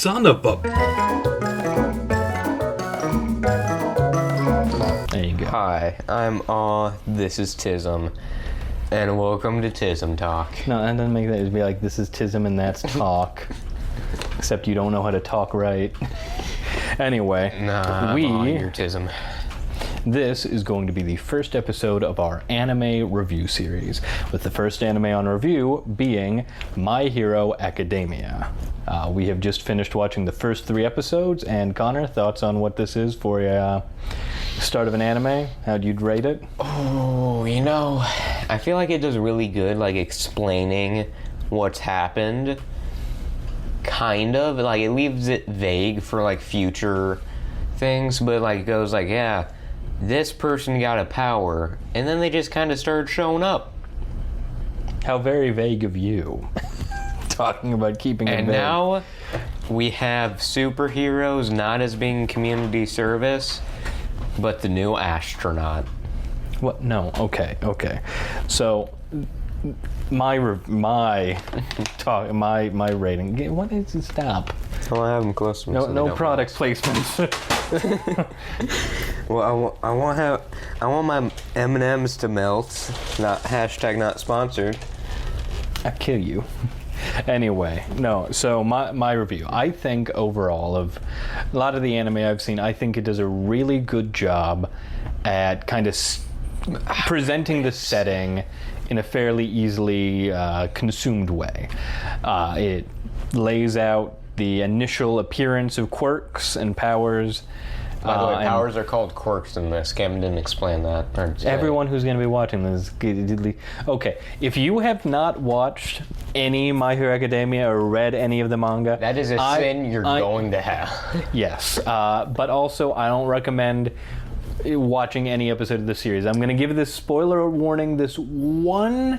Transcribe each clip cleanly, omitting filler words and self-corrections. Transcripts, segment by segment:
Son of a... There you go. Hi, I'm this is Tism, and welcome to Tism Talk. No, that doesn't make that. It'd be like, this is Tism and that's talk. Except you don't know how to talk right. Anyway, Your Tism. This is going to be the first episode of our anime review series, with the first anime on review being My Hero Academia. We have just finished watching the first 3 episodes, and Connor, thoughts on what this is for a start of an anime? How'd you rate it? Oh, I feel like it does really good, like, explaining what's happened. Kind of. Like, it leaves it vague for, like, future things, but, like, it goes like, yeah, this person got a power, and then they just kind of started showing up. How very vague of you. Talking about keeping it vague. And now we have superheroes not as being community service, but the new astronaut. What? No. Okay. So, my rating. What is it? Stop. Well, I have them close to me. No product placements. Well, I want my M&Ms to melt. Not sponsored. I kill you. Anyway, no. So my review. I think overall of a lot of the anime I've seen, I think it does a really good job at kind of presenting the setting in a fairly easily consumed way. It lays out the initial appearance of quirks and powers. By the way, powers are called quirks in this. Cam didn't explain that. Everyone who's going to be watching this... Okay, if you have not watched any My Hero Academia or read any of the manga... That is a sin you're going to have. Yes, but also I don't recommend watching any episode of the series. I'm going to give this spoiler warning this one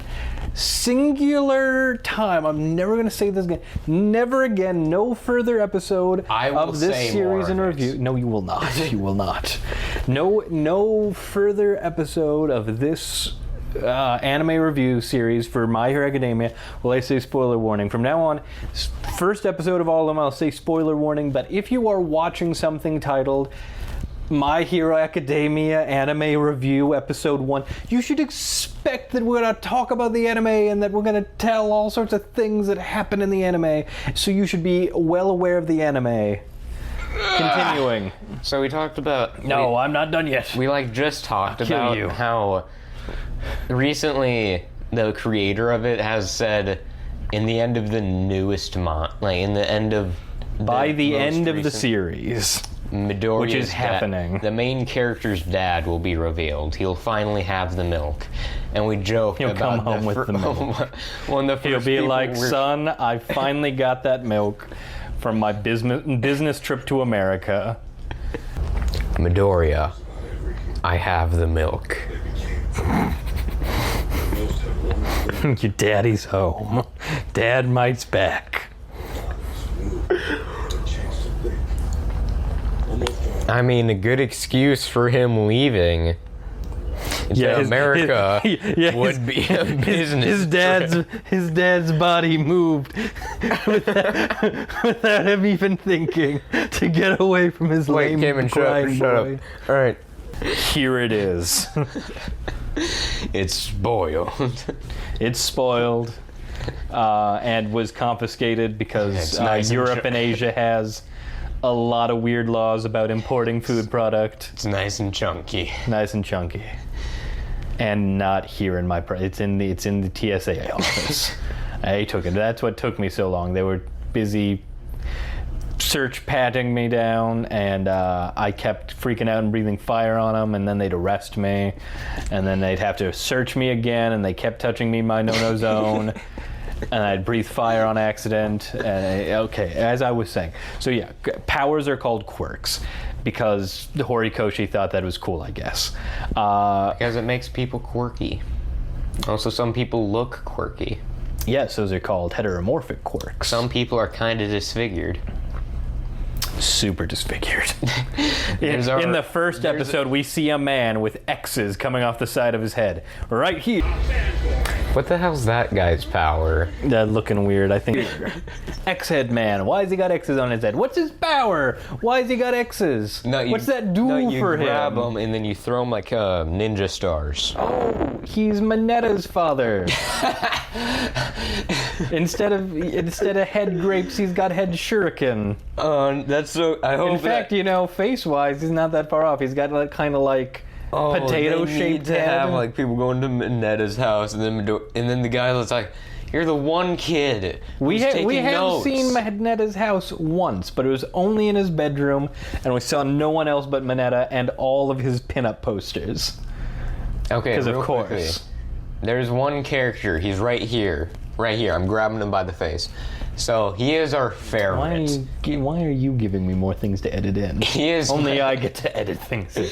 singular time. I'm never going to say this again. Never again. No further episode of this series in review. No, you will not. You will not. No further episode of this anime review series for My Hero Academia will I say spoiler warning. From now on, first episode of all of them, I'll say spoiler warning. But if you are watching something titled My Hero Academia Anime Review Episode 1, you should expect that we're going to talk about the anime and that we're going to tell all sorts of things that happen in the anime. So you should be well aware of the anime. Continuing. So we talked about... No, I'm not done yet. We just talked about how recently the creator of it has said in the end of the newest in the end of... By the end of the series... Midoriya's which is happening. The main character's dad will be revealed. He'll finally have the milk, and we joke He'll about come home with the milk. He'll be like, "Son, I finally got that milk from my business trip to America." Midoriya, I have the milk. Your daddy's home. Dad Mike's back. I mean, a good excuse for him leaving to America would be a business his dad's body moved without him even thinking to get away from his lame crying boy. All right. Here it is. It's spoiled. It's spoiled and was confiscated because Europe and Asia has a lot of weird laws about importing food product. It's nice and chunky. Nice and chunky. And not here in my... It's in the TSA office. I took it. That's what took me so long. They were busy patting me down, and I kept freaking out and breathing fire on them, and then they'd arrest me, and then they'd have to search me again, and they kept touching me in my no-no zone. And I'd breathe fire on accident. Okay, as I was saying. So yeah, powers are called quirks because Horikoshi thought that was cool, I guess. Because it makes people quirky. Also, some people look quirky. Yes, those are called heteromorphic quirks. Some people are kind of disfigured. Super disfigured. In the first episode, we see a man with X's coming off the side of his head. Right here. What the hell's that guy's power? That looking weird, I think. X-head man. Why has he got X's on his head? What's his power? Why has he got X's? What's that do for him? You grab him and then you throw him like ninja stars. Oh, he's Manetta's father. instead of head grapes, he's got head shuriken. That's so. I hope. In fact, you know, face-wise, he's not that far off. He's got like kind of like. Potato-shaped to head. have like people going to Manetta's house, and then the guy that's like, "You're the one kid." We have notes. seen Manetta's house once, but it was only in his bedroom, and we saw no one else but Manetta and all of his pinup posters. Okay, because of quickly. course, there's one character. He's right here. I'm grabbing him by the face. So he is our favorite. Why are you giving me more things to edit in? He is only I get to edit things in.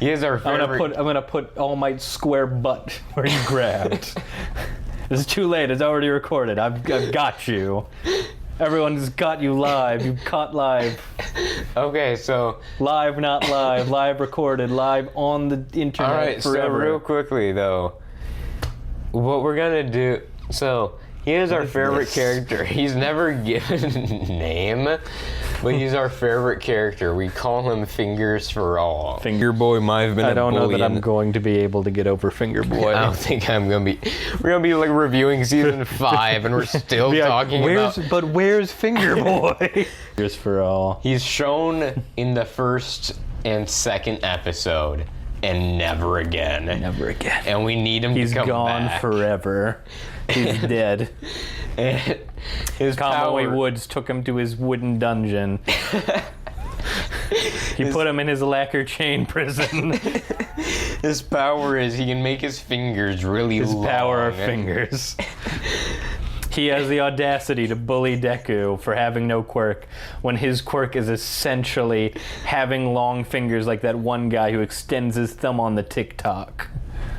He is our favorite. I'm gonna put All Might's square butt where you grabbed. It's too late. It's already recorded. I've got you. Everyone's got you live. You caught live. Okay, so live, not live. Live recorded. Live on the internet. All right. Forever. So real quickly though, what we're gonna do. So. He is our favorite character. He's never given a name, but he's our favorite character. We call him Fingers for All. Finger Boy might have been I don't know that I'm going to be able to get over Finger Boy. I don't think I'm going to be. We're going to be like reviewing season 5 and we're still talking about. But where's Finger Boy? Fingers for All. He's shown in the first and second episode. And never again. Never again. And we need him to come back. He's gone forever. He's dead. And his Kamui Woods took him to his wooden dungeon. He put him in his lacquer chain prison. His power is he can make his fingers really long. His power of fingers. He has the audacity to bully Deku for having no quirk, when his quirk is essentially having long fingers like that one guy who extends his thumb on the TikTok.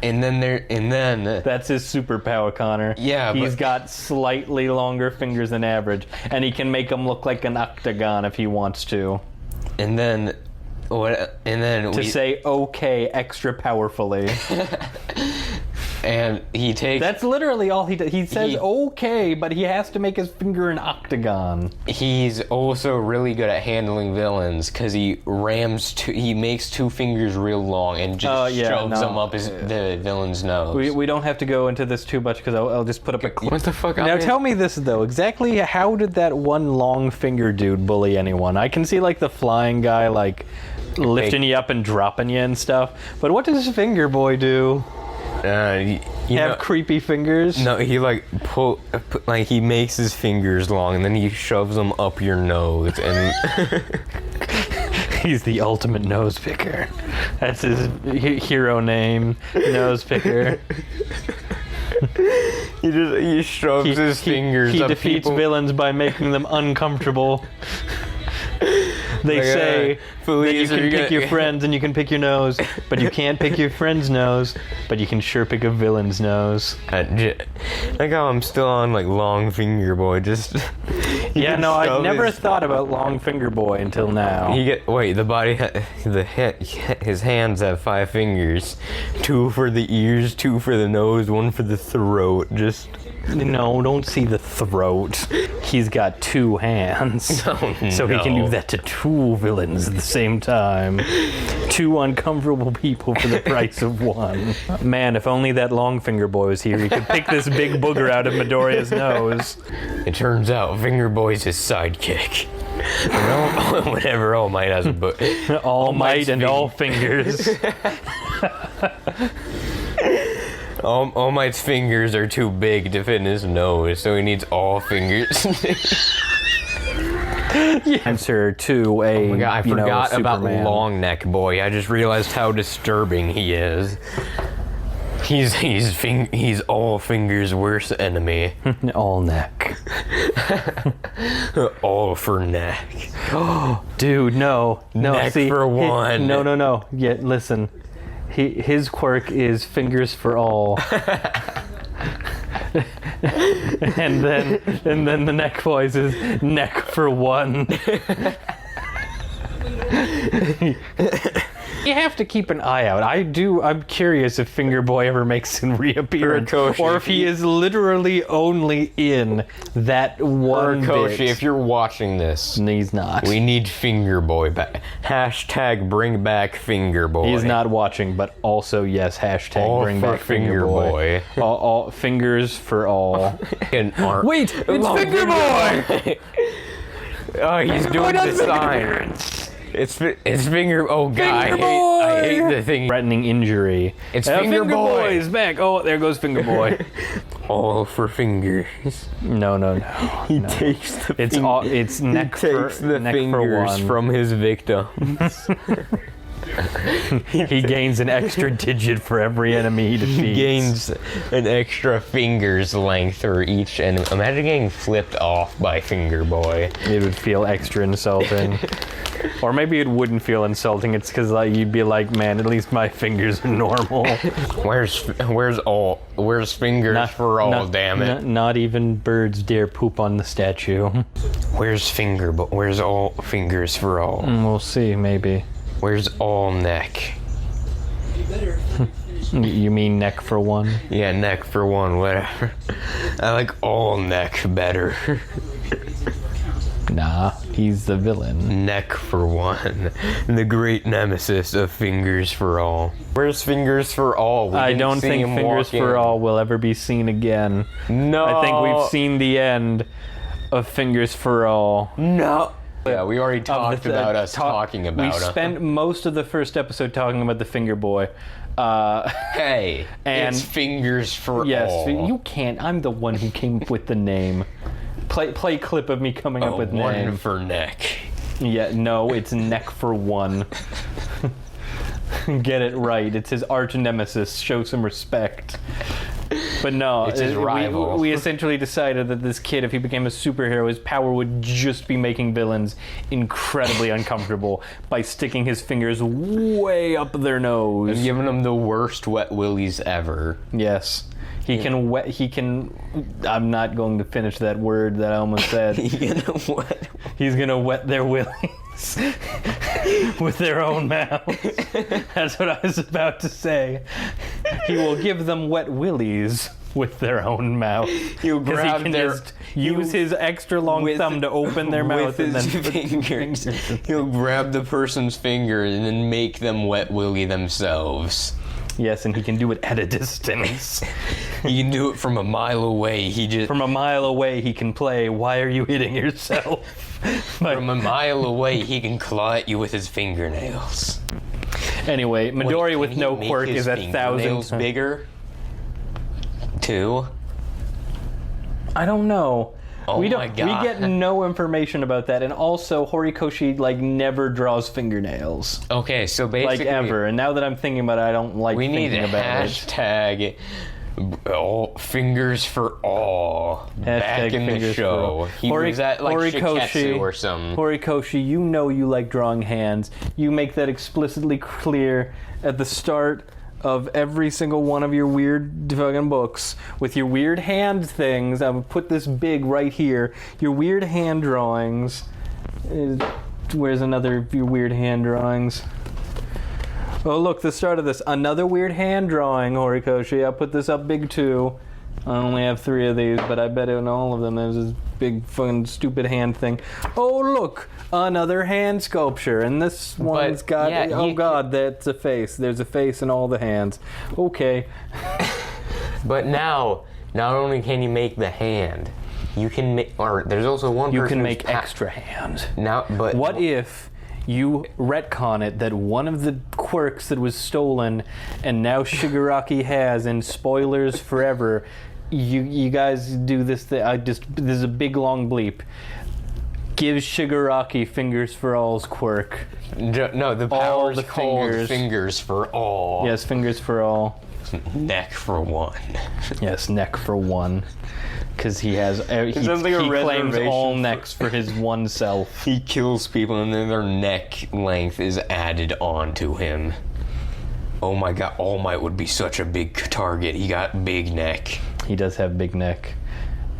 And then that's his superpower, Connor. Yeah, he's got slightly longer fingers than average, and he can make them look like an octagon if he wants to. And then what? And then to say okay extra powerfully. And he takes... That's literally all he does. He says okay, but he has to make his finger an octagon. He's also really good at handling villains, because he makes two fingers real long and just shoves them up the villain's nose. We don't have to go into this too much, because I'll just put up a clip. What the fuck? Now tell me this, though. Exactly how did that one long finger dude bully anyone? I can see, like, the flying guy, like, lifting you up and dropping you and stuff. But what does Finger Boy do? You have creepy fingers? No, he like he makes his fingers long and then he shoves them up your nose and he's the ultimate nose picker. That's his hero name, nose picker. He shoves his fingers up. He defeats villains by making them uncomfortable. They say that you can pick your friends and you can pick your nose, but you can't pick your friend's nose, but you can sure pick a villain's nose. Like how I'm still on like Long Finger Boy, just... Yeah, no, I never thought about Long Finger Boy until now. His hands have 5 fingers. 2 for the ears, 2 for the nose, 1 for the throat, just... No, don't see the throat. He's got 2 hands. So he can do that to 2 villains at the same time. 2 uncomfortable people for the price of 1. Man, if only that Long Finger Boy was here, he could pick this big booger out of Midoriya's nose. It turns out Finger Boy's his sidekick. Whatever All Might has a book. All Might and all fingers. All Might's fingers are too big to fit in his nose, so he needs all fingers. Answer to a. Oh my God, I forgot about Superman. Long Neck Boy. I just realized how disturbing he is. He's all fingers' worst enemy. All neck. All for neck. Dude, no. Neck for one. No. Yeah, listen. His quirk is fingers for all. and then the neck boys is neck for one. You have to keep an eye out. I'm curious if Finger Boy ever makes a reappearance, Horikoshi, or if he is literally only in that one Horikoshi, bit. if you're watching this, He's not. we need Finger Boy back. Hashtag bring back Finger Boy. He's not watching, but also yes. Hashtag All bring for back Finger Boy. all fingers for all. And Wait, it's Finger Boy. Oh, he's doing the sign. It's Finger. Oh God, Finger I hate the thing. Threatening injury. It's Finger Boy. is back. Oh, there goes Finger Boy. All for fingers. No. He takes the. It's neck for takes the neck fingers for one. from his victims. He gains an extra digit for every enemy he defeats. He gains an extra finger's length for each enemy. Imagine getting flipped off by Finger Boy. It would feel extra insulting. Or maybe it wouldn't feel insulting. It's because you'd be like, man, at least my fingers are normal. Where's fingers for all? Damn it! Not even birds dare poop on the statue. Where's all fingers for all? We'll see, maybe. Where's all neck? You mean neck for one? Yeah, neck for one, whatever. I like all neck better. Nah, he's the villain. Neck for one. The great nemesis of Fingers for All. Where's Fingers for All? I don't think Fingers for All will ever be seen again. No. I think we've seen the end of Fingers for All. No. Yeah, we already talked about us talking about We spent most of the first episode talking about the Finger Boy. Hey, and it's Fingers for All. Yes, you can't. I'm the one who came up with the name. Play clip of me coming up with one name. for neck. Yeah, no, it's neck for one. Get it right. It's his arch nemesis. Show some respect. But no, it's his rival. We essentially decided that this kid, if he became a superhero, his power would just be making villains incredibly uncomfortable by sticking his fingers way up their nose. And giving them the worst wet willies ever. Yes. He can I'm not going to finish that word that I almost said. He's gonna wet their willies with their own mouths. That's what I was about to say. He will give them wet willies with their own mouth. He'll grab he can just use his extra long thumb to open their mouth with and his then fingers. He'll grab the person's finger and then make them wet willy themselves. Yes, and he can do it at a distance. He can do it from a mile away. From a mile away, he can play "Why Are You Hitting Yourself?" From a mile away, he can claw at you with his fingernails. Anyway, Midori with no quirk is 1,000 bigger. 2. I don't know. Oh we my God. We get no information about that, and also Horikoshi never draws fingernails. Okay, so basically, ever. And now that I'm thinking about it, I don't like thinking about it. Hashtag all fingers for all. Back in the show. He was at Shiketsu or something. Horikoshi, you know you like drawing hands. You make that explicitly clear at the start of every single one of your weird fucking books with your weird hand things. I would put this big right here. Your weird hand drawings. Where's another of your weird hand drawings? Oh, look, the start of this. Another weird hand drawing, Horikoshi. I'll put this up big too. I only have 3 of these, but I bet in all of them there's this big fucking stupid hand thing. Oh, look, another hand sculpture. And this one's got, oh God, that's a face. There's a face in all the hands. Okay. But now, not only can you make the hand, you can make, or there's also one person you can make extra hands. Now, but what if you retcon it that one of the quirks that was stolen and now Shigaraki has, and spoilers forever, you guys do this thing, this is a big long bleep, gives Shigaraki Fingers for All's quirk. No, the power's called Fingers for All. Yes, Fingers for All. Neck for one. Yes, neck for one. Because he has, he claims all necks for his one self. He kills people and then their neck length is added on to him. Oh my God, All Might would be such a big target. He got big neck. He does have big neck.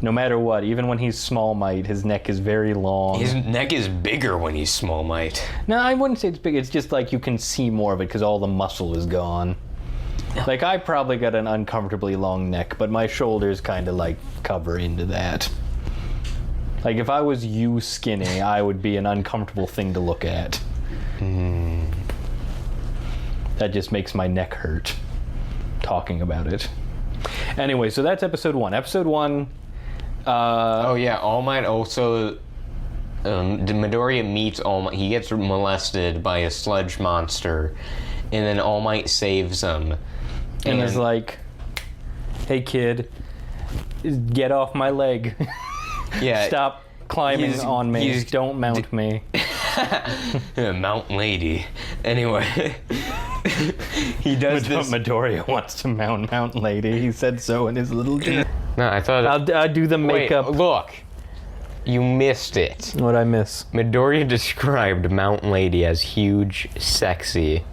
No matter what, even when he's Small Might, his neck is very long. His neck is bigger when he's Small Might. No, I wouldn't say it's big. It's just like you can see more of it because all the muscle is gone. Like, I probably got an uncomfortably long neck, but my shoulders kind of, like, cover into that. Like, if I was you skinny, I would be an uncomfortable thing to look at. That just makes my neck hurt talking about it. Anyway, so that's episode 1. Episode 1... oh yeah, All Might also... Midoriya meets All Might. He gets molested by a sludge monster, and then All Might saves him. And is like, hey kid, get off my leg. Yeah. Stop climbing on me. Don't mount me. Mount lady. Anyway. He does this. Midoriya wants to mount lady. He said so in his little... No, I thought... I'll do the makeup. Wait, look. You missed it. What'd I miss? Midoriya described Mountain Lady as huge, sexy.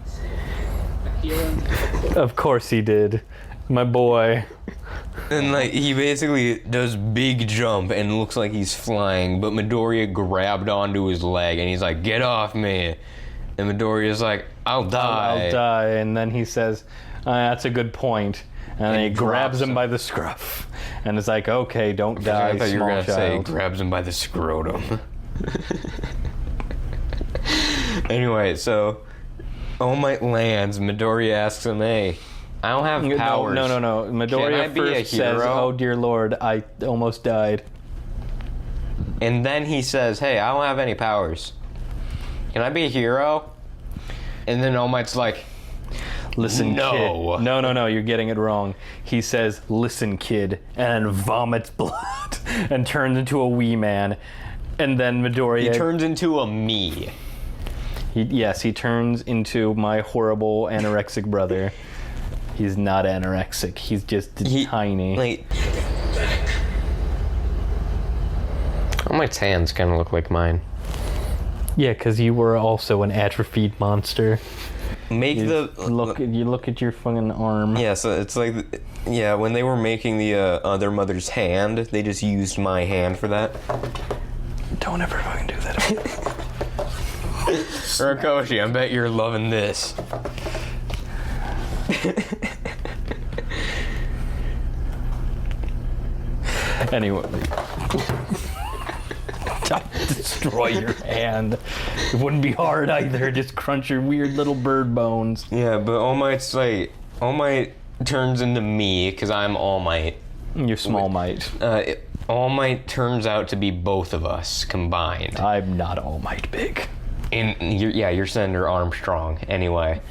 Of course he did. My boy. And like he basically does big jump and looks like he's flying, but Midoriya grabbed onto his leg and he's like, "Get off me!" And Midoriya's like, "I'll die." I'll die. And then he says, "That's a good point." And then he grabs him by the scruff, and it's like, "Okay, don't die, I thought you were small gonna say child." grabs him by the scrotum. Anyway, so All Might lands. Midoriya asks him, "Hey, I don't have powers." No. Midoriya first says, "Oh dear Lord, I almost died." And then he says, "Hey, I don't have any powers. Can I be a hero?" And then All Might's like, "Listen, no. kid." No, you're getting it wrong. He says, "Listen, kid," and vomits blood and turns into a wee man. And then Midoriya... He turns into a me. He turns into my horrible anorexic brother. He's not anorexic. He's just tiny. Like, All Might's hands kind of look like mine. Yeah, because you were also an atrophied monster. You look at your fucking arm. Yeah, so it's like, yeah, when they were making the other mother's hand, they just used my hand for that. Don't ever fucking do that. Urakoshi, I bet you're loving this. Anyway. Destroy your hand. It wouldn't be hard either. Just crunch your weird little bird bones. Yeah, but All Might's like, All Might turns into me because I'm All Might. You're Small Might. All Might turns out to be both of us combined. I'm not All Might big. And you're Senator Armstrong. Anyway.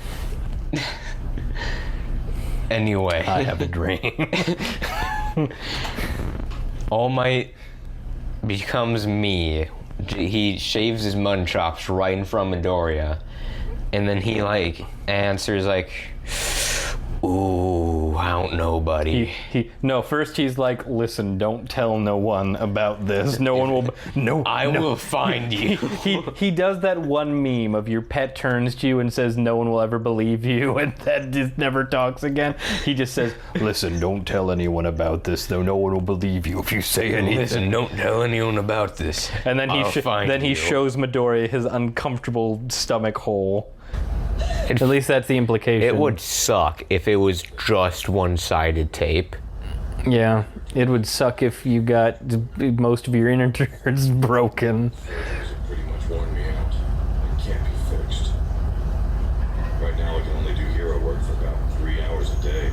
I have a dream. All Might becomes me. He shaves his munchops right in front of Midoriya, and then he like answers like, "Ooh, I don't know, buddy." First he's like, "Listen, don't tell no one about this. No one will. I will find you." He does that one meme of your pet turns to you and says, "No one will ever believe you," and that just never talks again. He just says, "Listen, don't tell anyone about this, though. No one will believe you if you say anything. Listen, don't tell anyone about this." And then he shows Midoriya his uncomfortable stomach hole. At least that's the implication. It would suck if it was just one-sided tape. Yeah, it would suck if you got most of your innards broken. Pretty much worn me out. It can't be fixed. Right now I can only do hero work for about 3 hours a day.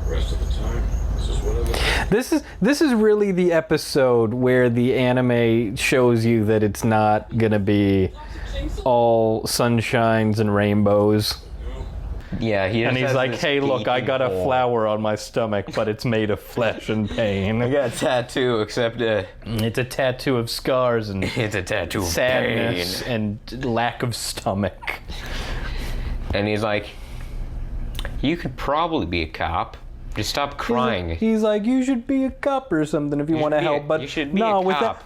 The rest of the time, this is what I live. This is really the episode where the anime shows you that it's not gonna be all sunshines and rainbows. Yeah, and he's like, "Hey, look, I got a flower on my stomach, but it's made of flesh and pain. I got a tattoo, except it's a tattoo of scars and it's a tattoo of sadness pain and lack of stomach." And he's like, "You could probably be a cop. Just stop crying." He's like, "You should be a cop or something if you want to help, but no,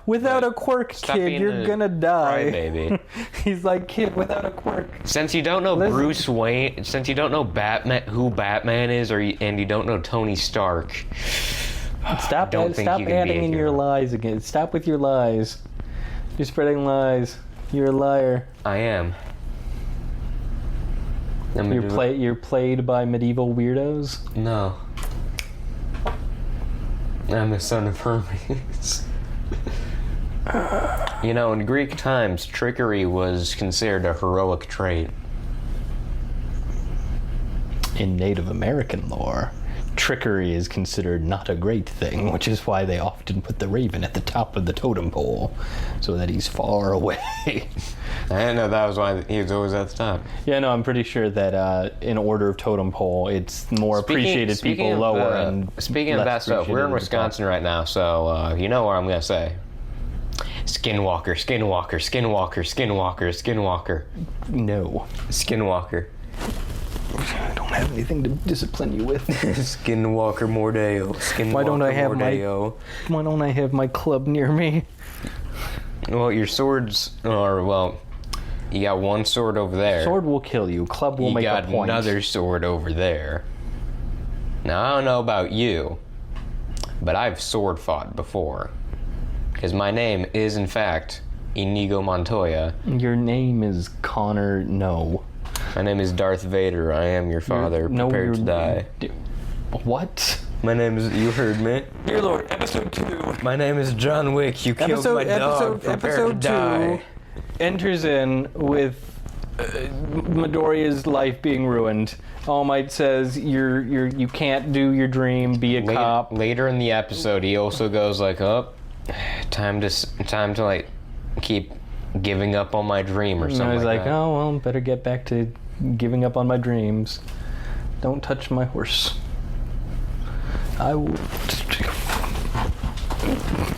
without a quirk, kid, you're gonna die." Baby. He's like, "Kid, without a quirk." Since you don't know Bruce Wayne, since you don't know Batman, who Batman is, and you don't know Tony Stark, Stop Don't think stop you can be adding a in your hero. lies again. Stop with your lies. You're spreading lies. You're a liar. I am. You're played by medieval weirdos? No. I'm the son of Hermes. You know, in Greek times, trickery was considered a heroic trait. In Native American lore, trickery is considered not a great thing, which is why they often put the raven at the top of the totem pole, so that he's far away. I didn't know that was why he was always at the top. Yeah, no, I'm pretty sure that in order of totem pole, it's more appreciated people lower and speaking of less that stuff, we're in appreciated at the top. Wisconsin right now, so you know what I'm gonna say. Skinwalker, Skinwalker, Skinwalker, Skinwalker, Skinwalker. No. Skinwalker. I don't have anything to discipline you with. Skinwalker Mordeo. Skinwalker Why don't I have Mordeo. Why don't I have my club near me? Well, your swords are, well, you got one sword over there. Sword will kill you. Club will make a You got point. another sword over there. Now, I don't know about you, but I've sword fought before. Because my name is, in fact, Inigo Montoya. Your name is Connor. No. My name is Darth Vader. I am your father, prepared to die. What? My name is, you heard me. Dear Lord, episode 2. My name is John Wick. You killed my dog, prepared to die. Enters in with Midoriya's life being ruined. All Might says you can't do your dream, be a cop. Later in the episode, he also goes like, "Oh, time to like keep giving up on my dream," or something. And I was like, that. oh well, better get back to giving up on my dreams. Don't touch my horse. I will.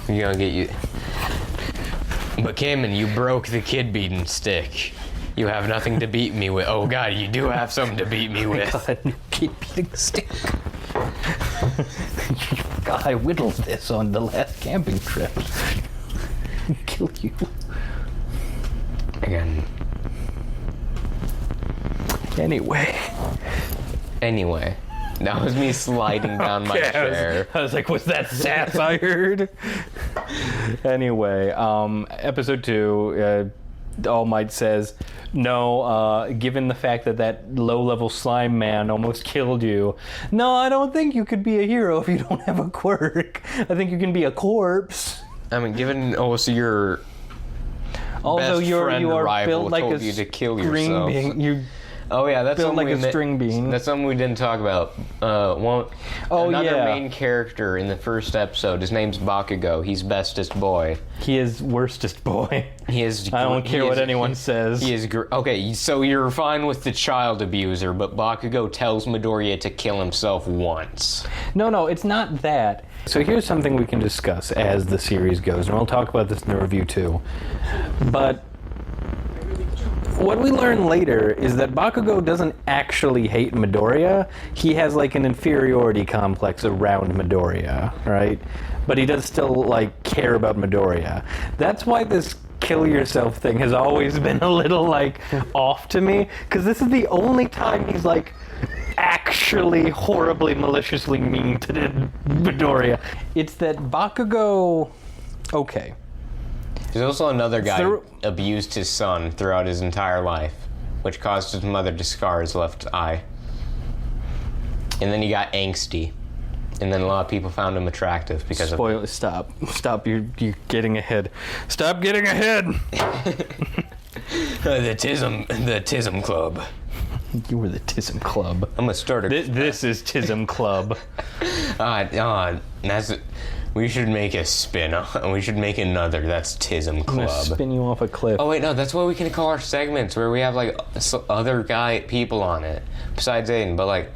You're gonna get you. But Cayman, you broke the kid beating stick. You have nothing to beat me with. Oh God, you do have something to beat me with. God, kid beating stick. God, I whittled this on the last camping trip. Kill you. Again. Anyway, that was me sliding down my chair. I was like, was that sass I heard? Anyway, episode 2, All Might says, no, given the fact that low-level slime man almost killed you, no, I don't think you could be a hero if you don't have a quirk. I think you can be a corpse. I mean, given also your Also, best you friend are rival built like told a you to kill string yourself. being. Oh yeah, that's built something like a string bean. That's something we didn't talk about. Another main character in the first episode. His name's Bakugo. He's bestest boy. He is worstest boy. He is. I don't care what anyone says. He is. Okay, so you're fine with the child abuser, but Bakugo tells Midoriya to kill himself once. No, it's not that. So here's something we can discuss as the series goes, and we'll talk about this in the review too. But what we learn later is that Bakugo doesn't actually hate Midoriya. He has like an inferiority complex around Midoriya, right? But he does still like care about Midoriya. That's why this kill yourself thing has always been a little like off to me, because this is the only time he's like actually horribly maliciously mean to Midoriya. It's that Bakugo, okay. There's also another guy who abused his son throughout his entire life, which caused his mother to scar his left eye. And then he got angsty. And then a lot of people found him attractive because of it. Stop, you're getting ahead. Stop getting ahead! The Tism Club. You were the Tism Club. I'm gonna start a... This is Tism Club. We should make a spin-off. We should make another. That's Tism I'm gonna Club. spin you off a cliff. Oh wait, no, that's what we can call our segments, where we have like other people on it besides Aiden. But like,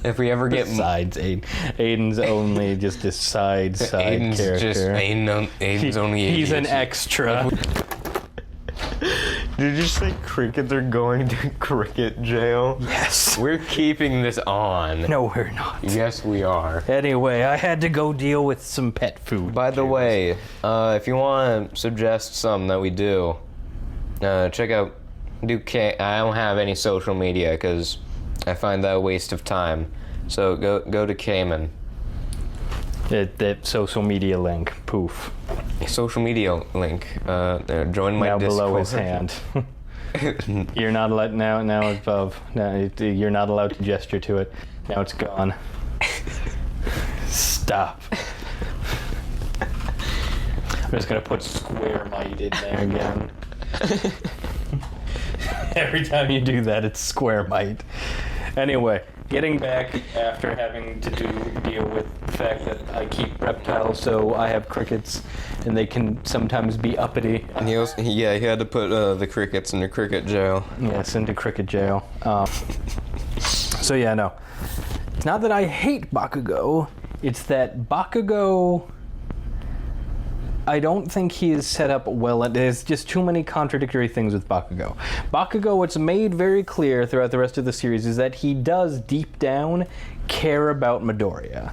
if we ever get Besides Aiden. Aiden's only just a side Aiden's character. just Aiden's only He's an ADHD. extra. Did you say crickets are going to cricket jail? Yes. We're keeping this on. No, we're not. Yes, we are. Anyway, I had to go deal with some pet food. By the way, if you want to suggest some that we do, check out I don't have any social media because I find that a waste of time. So go to Cayman. That social media link. Poof. Social media link. Join my now Discord. below his hand. You're not allowed now it's above. Now you're not allowed to gesture to it. Now it's gone. Stop. I'm just gonna put square might in there again. Every time you do that, it's square might. Anyway, getting back after having to deal with the fact that I keep reptiles, so I have crickets, and they can sometimes be uppity. And he had to put the crickets into cricket jail. Yes, into cricket jail. So yeah, no. It's not that I hate Bakugo, it's that Bakugo, I don't think he is set up well. There's just too many contradictory things with Bakugo. Bakugo, what's made very clear throughout the rest of the series is that he does deep down care about Midoriya.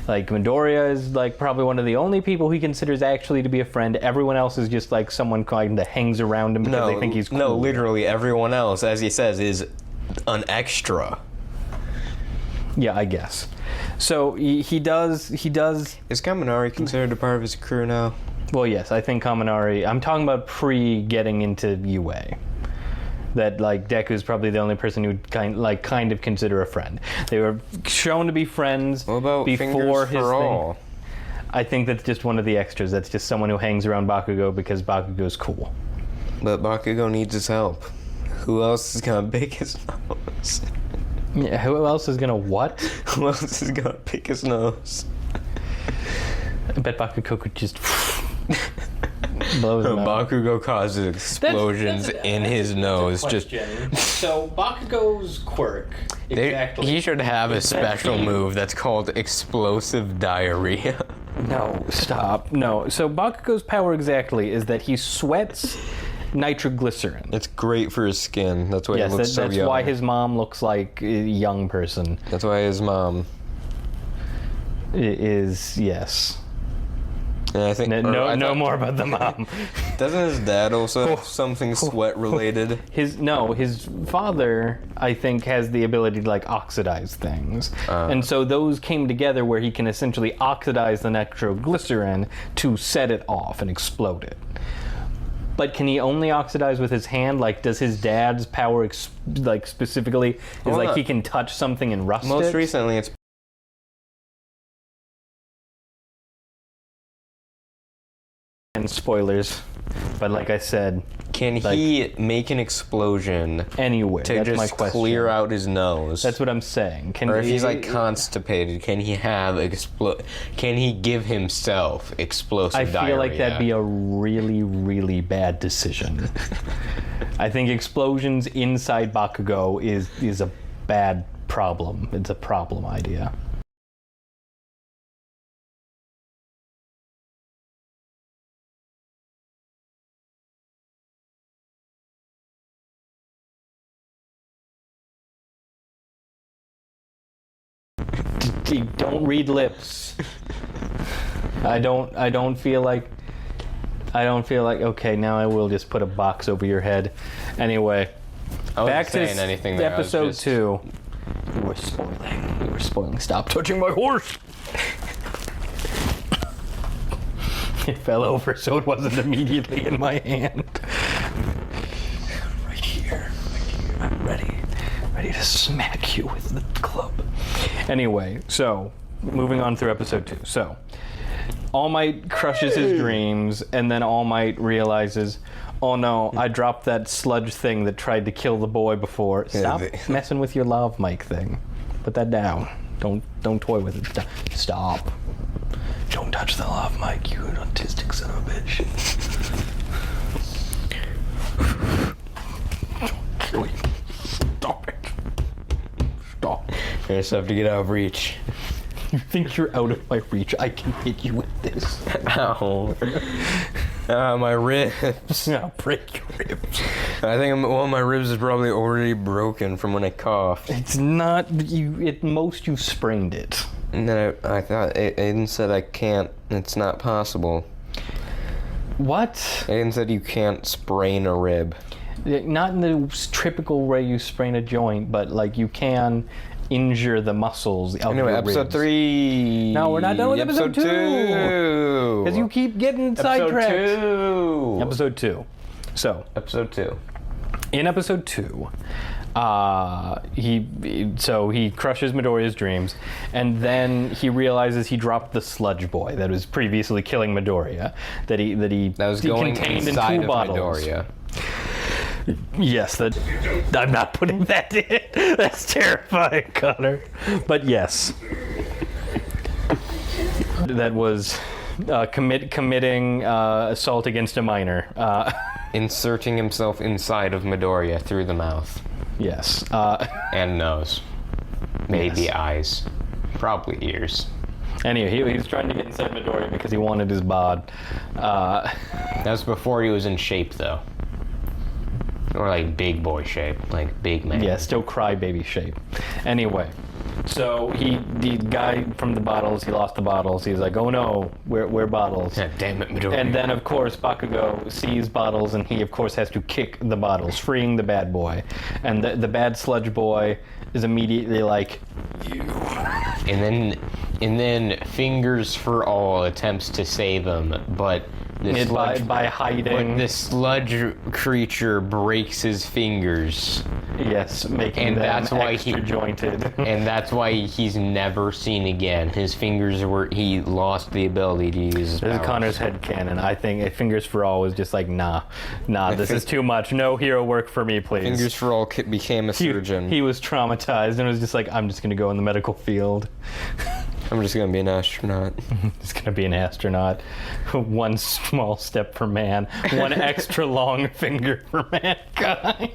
Like, Midoriya is like probably one of the only people he considers actually to be a friend. Everyone else is just like someone kind of hangs around him because they think he's cool. No, literally everyone else, as he says, is an extra. Yeah, I guess. So he does. Is Kaminari considered a part of his crew now? Well, yes, I think Kaminari. I'm talking about pre-getting into UA. That like Deku's probably the only person who'd kind of consider a friend. They were shown to be friends what about before his for thing. all? I think that's just one of the extras. That's just someone who hangs around Bakugo because Bakugo's cool. But Bakugo needs his help. Who else is gonna pick his nose? Yeah, who else is gonna what? Who else is gonna pick his nose? I bet Bakugo could just blows him out. Bakugo causes explosions in his nose. So Bakugo's quirk. Exactly. He should have a special move that's called explosive diarrhea. No, stop. No. So Bakugo's power exactly is that he sweats nitroglycerin. It's great for his skin. That's why he looks so young. That's why his mom looks like a young person. That's why his mom is, yes. And I think no more about the mom. Doesn't his dad also have something sweat related? His father, I think, has the ability to like oxidize things, and so those came together where he can essentially oxidize the nitroglycerin to set it off and explode it. But can he only oxidize with his hand? Like, does his dad's power specifically is like he can touch something and rust it? Most recently, it's. And spoilers, but like I said, can he make an explosion anywhere? To that's just my question. Clear out his nose? That's what I'm saying. Or if he's like constipated, can he have Can he give himself explosive diarrhea? I feel like that'd be a really, really bad decision. I think explosions inside Bakugo is a bad problem. It's a problem idea. Don't read lips. I don't feel like. Okay, now I will just put a box over your head. Anyway, back to anything there. episode 2. You were spoiling. Stop touching my horse. It fell over, so it wasn't immediately in my hand. Right here. I'm ready to smack you with the club. Anyway, so moving on through episode 2. So All Might crushes his dreams, and then All Might realizes, oh no, I dropped that sludge thing that tried to kill the boy before. Stop messing with your love mic thing. Put that down. Don't toy with it. Stop. Don't touch the love mic, you autistic son of a bitch. Don't kill you. Stop it. Stop. I just have to get out of reach. You think you're out of my reach? I can hit you with this. Ow. My ribs. I'll break your ribs. I think one of my ribs is probably already broken from when I coughed. It's not you. At most, you sprained it. And then I thought Aiden said I can't. It's not possible. What? Aiden said you can't sprain a rib. Not in the typical way you sprain a joint, but like you can injure the muscles of Anyway, your episode ribs. 3. No, we're not done with episode 2. Because you keep getting sidetracked. Episode 2. So, Episode 2. in episode 2, he crushes Midoriya's dreams, and then he realizes he dropped the sludge boy that was previously killing Midoriya, that was going contained in inside 2 of bottles. Midoriya. Yes, that I'm not putting that in. That's terrifying, Connor. But yes, that was committing assault against a minor. Inserting himself inside of Midoriya through the mouth. Yes. And nose. Maybe Yes. eyes. Probably ears. Anyway, he was trying to get inside Midoriya because he wanted his bod. That was before he was in shape, though. Or like big boy shape, like big man. Yeah, still crybaby shape. Anyway, so the guy from the bottles, he lost the bottles. He's like, oh no, we're bottles. God damn it, Midoriya. And then, of course, Bakugo sees bottles, and he, of course, has to kick the bottles, freeing the bad boy. And the bad sludge boy is immediately like, you. And then Fingers for All attempts to save him, but the sludge, by hiding. but the sludge creature breaks his fingers. Yes, making And them that's why extra jointed. And that's why he's never seen again. His fingers he lost the ability to use his This is powers. Connor's headcanon. I think Fingers for All was just like, nah, this is too much. No hero work for me, please. Fingers for All became a surgeon. He was traumatized and was just like, I'm just going to go in the medical field. I'm just gonna be an astronaut. He's going to be an astronaut. One small step for man, one extra long finger for mankind.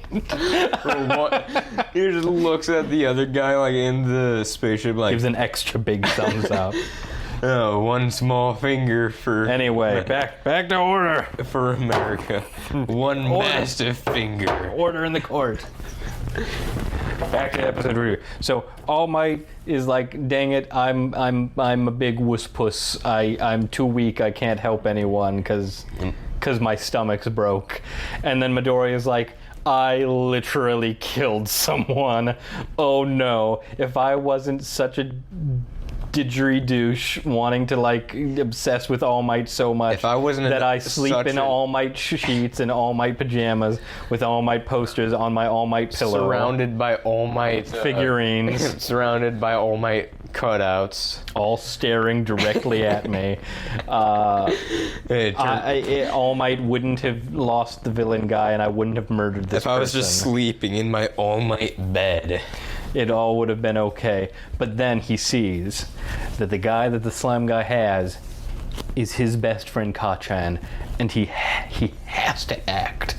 He just looks at the other guy like in the spaceship like, Gives an extra big thumbs up. oh, one small finger for Anyway, back to order. for America. One massive finger. Order in the court. Back to episode review. So All Might is like, dang it, I'm a big wuss puss. I'm too weak. I can't help anyone because my stomach's broke. And then Midoriya is like, I literally killed someone. Oh no! If I wasn't such a didgeridoosh wanting to like obsess with All Might so much If I wasn't that I sleep in All Might sheets and All Might pajamas with All Might posters on my All Might pillow, Surrounded by All Might figurines, surrounded by All Might cutouts. all staring directly at me. All Might wouldn't have lost the villain guy, and I wouldn't have murdered this If I was just person. sleeping in my All Might bed. It all would have been okay. But then he sees that the guy that the slime guy has is his best friend Kachan, and he has to act.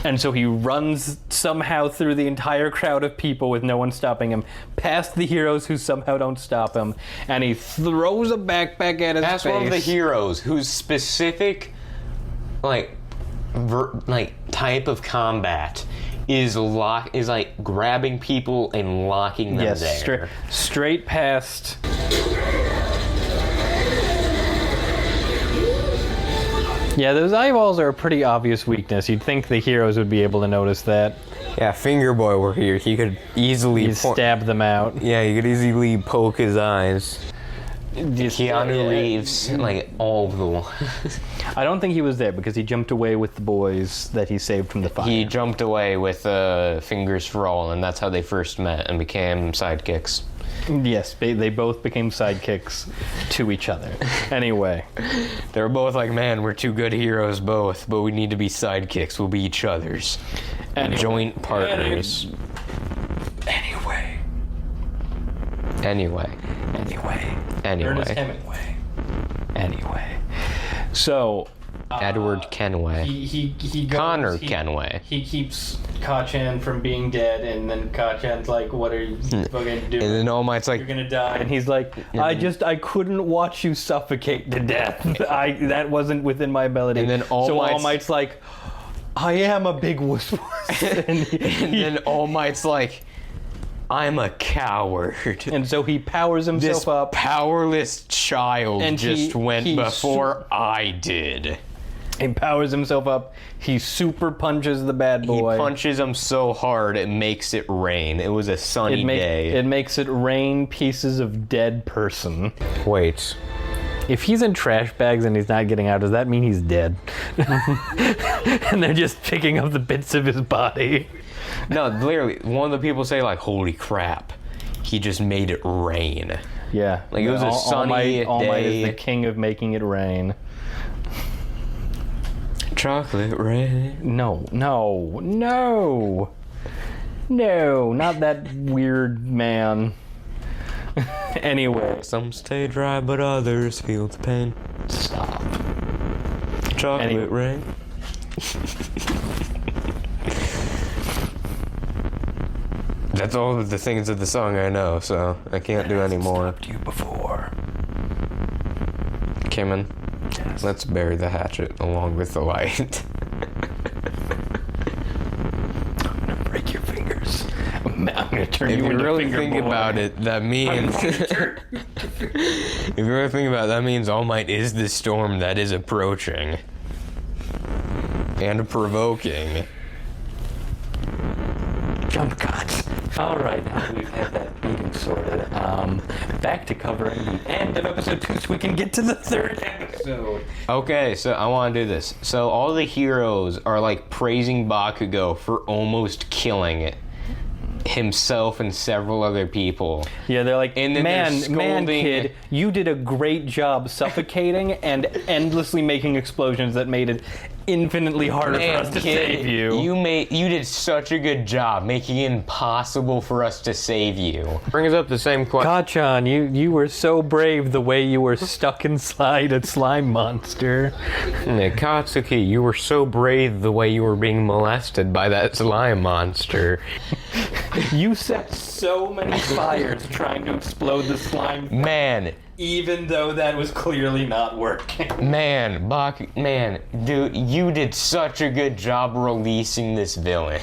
And so he runs somehow through the entire crowd of people with no one stopping him, past the heroes who somehow don't stop him, and he throws a backpack at his That's face. one of the heroes whose specific type of combat is like grabbing people and locking them there. Straight past. Yeah, those eyeballs are a pretty obvious weakness. You'd think the heroes would be able to notice that. Yeah, Finger Boy were here. He could easily You stab them out. Yeah, you could easily poke his eyes. Keanu Reeves, like all of the ones. I don't think he was there because he jumped away with the boys that he saved from the fire. He jumped away with Fingers for All, and that's how they first met and became sidekicks. Yes, they both became sidekicks to each other. Anyway. They were both like, man, we're two good heroes both, but we need to be sidekicks. We'll be each other's. Joint partners. Anyway. Ernest Hemingway. Anyway. So. Edward Kenway. He goes, Connor Kenway. He keeps Kachan from being dead, and then Kachan's like, what are you fucking doing? And then All Might's like, You're gonna die. And he's like, I couldn't watch you suffocate to death. That wasn't within my ability. And then All Might's like, I am a big wuss. and then All Might's like, I'm a coward. And so he powers himself This up. powerless child And just went before I did. He powers himself up. He super punches the bad boy. He punches him so hard it makes it rain. It was a sunny day. It makes it rain pieces of dead person. Wait. If he's in trash bags and he's not getting out, does that mean he's dead? And they're just picking up the bits of his body. No, literally, one of the people say like, "Holy crap, he just made it rain." Yeah. Like it was a sunny All Might day. is the king of making it rain. Chocolate rain. No, not that weird man. Anyway. Some stay dry, but others feel the pain. Stop. Chocolate rain. That's all of the things of the song I know, so I can't do any more. To you before. Kimmin, let's bury the hatchet along with the light. I'm gonna break your fingers. I'm gonna turn If you you into really finger think boy. about it, that means... If you really think about it, that means All Might is the storm that is approaching. And provoking. Jump cuts. All right, now we've had that meeting sorted. Back to covering the end of episode 2 so we can get to the third episode. Okay, so I want to do this. So all the heroes are like praising Bakugo for almost killing himself and several other people. Yeah, they're like, And then man, they're scolding- kid, you did a great job suffocating and endlessly making explosions that made it infinitely harder for us to save you. You did such a good job making it impossible for us to save you. Brings up the same question. Kachan, you were so brave the way you were stuck inside a slime monster. Katsuki, you were so brave the way you were being molested by that slime monster. You set so many fires trying to explode the slime, Man, even though that was clearly not working. dude, you did such a good job releasing this villain.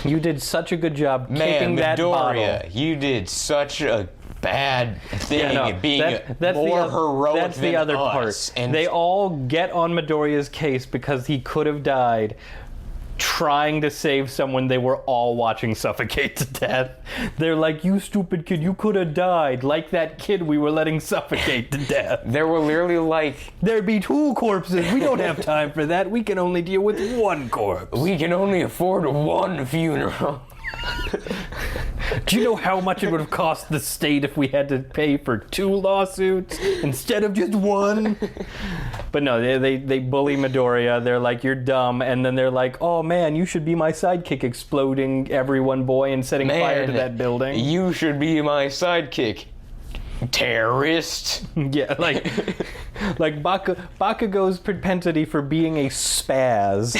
You did such a good job Man, kicking that Midoriya, bottle. you did such a bad thing being more heroic That's than the other us. part. And they all get on Midoriya's case because he could have died trying to save someone they were all watching suffocate to death. They're like, you stupid kid, you could have died like that kid we were letting suffocate to death. There were literally like, There'd be 2 corpses. We don't have time for that. We can only deal with 1 corpse. we can only afford 1 funeral. Do you know how much it would have cost the state if we had to pay for 2 lawsuits instead of just 1? But no, they bully Midoriya. They're like, you're dumb. And then they're like, oh man, you should be my sidekick, exploding everyone boy and setting fire to that building. You should be my sidekick, terrorist. Yeah, like Bakugo's propensity for being a spaz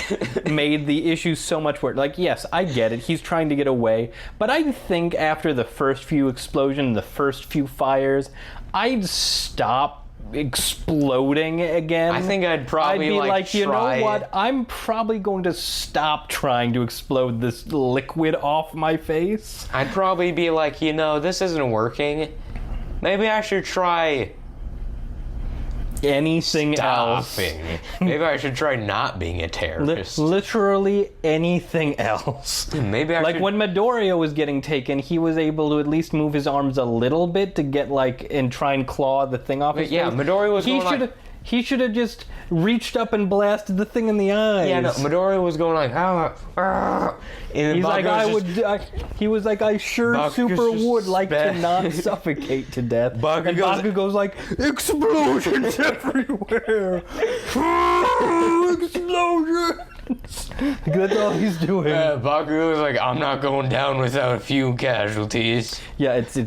made the issue so much worse. Like, yes, I get it. He's trying to get away. But I think after the first few explosions, the first few fires, I'd stop exploding again. I think I'd probably be like, try... you know what? I'm probably going to stop trying to explode this liquid off my face. I'd probably be like, this isn't working. Maybe I should try anything stopping. else. Maybe I should try not being a terrorist. Literally anything else. Maybe I like should... when Midoriya was getting taken, he was able to at least move his arms a little bit to get and try and claw the thing off his face. Midoriya was going like... He should have just reached up and blasted the thing in the eyes. Yeah, no, Midoriya was going like, and he's like, he was like, I sure Bakugo's super would like to bad. not suffocate to death. And Bakugo's- Bakugo's like, explosions everywhere. Explosions. That's all he's doing. Bakugo was like, I'm not going down without a few casualties. Yeah, it's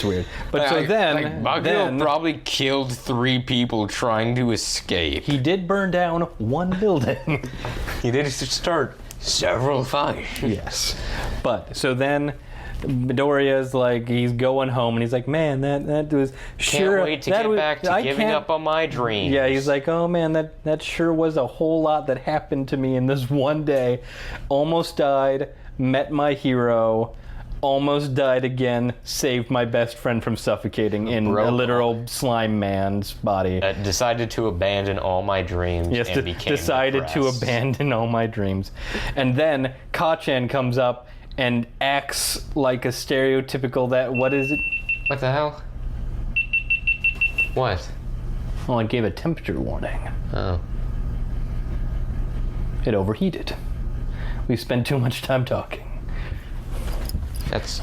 weird. But Bakugo probably killed 3 people trying to escape. he did burn down 1 building. He did start several fires. Yes. But so then Midoriya's like, he's going home and he's like, man, that was sure. Can't wait to get back to giving up on my dreams. Yeah, he's like, oh man, that sure was a whole lot that happened to me in this one day. Almost died, met my hero, almost died again, saved my best friend from suffocating in Broke a literal slime man's body. Decided to abandon all my dreams Yes, and became decided to depressed. abandon all my dreams. And then Kachan comes up and acts like a stereotypical what is it? What the hell? What? Well, it gave a temperature warning. Oh. It overheated. We spent too much time talking. That's